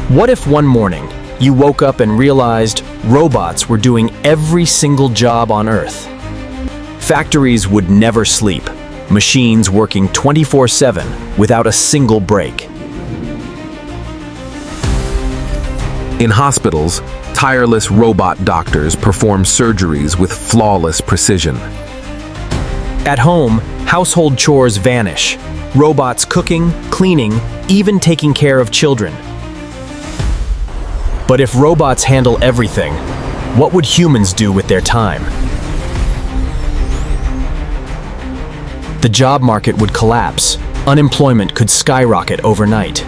What if one morning you woke up and realized robots were doing every single job on Earth? Factories would never sleep, machines working 24/7 without a single break. In hospitals, tireless robot doctors perform surgeries with flawless precision. At home, household chores vanish, robots cooking, cleaning, even taking care of children. But if robots handle everything, what would humans do with their time? The job market would collapse. Unemployment could skyrocket overnight.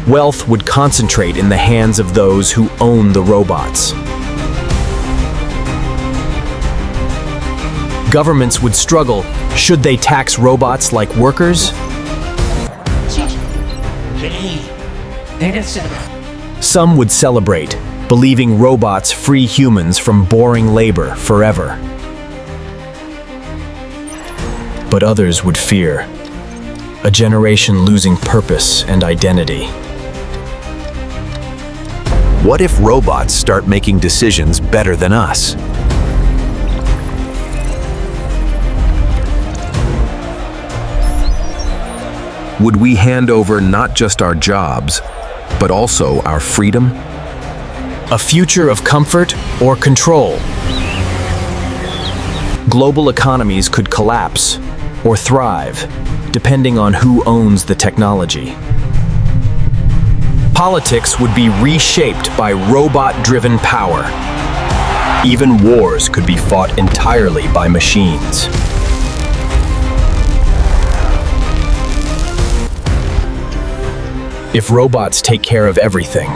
Wealth would concentrate in the hands of those who own the robots. Governments would struggle. Should they tax robots like workers? Some would celebrate, believing robots free humans from boring labor forever. But others would fear, a generation losing purpose and identity. What if robots start making decisions better than us? Would we hand over not just our jobs, but also our freedom? A future of comfort or control. Global economies could collapse or thrive, depending on who owns the technology. Politics would be reshaped by robot-driven power. Even wars could be fought entirely by machines. If robots take care of everything,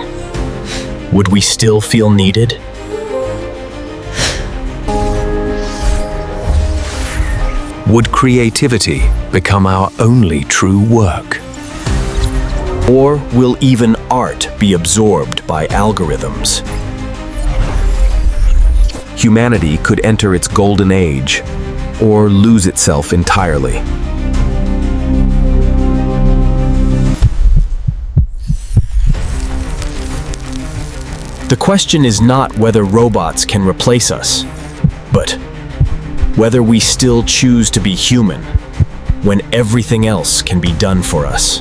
would we still feel needed? Would creativity become our only true work? Or will even art be absorbed by algorithms? Humanity could enter its golden age, or lose itself entirely. The question is not whether robots can replace us, but whether we still choose to be human when everything else can be done for us.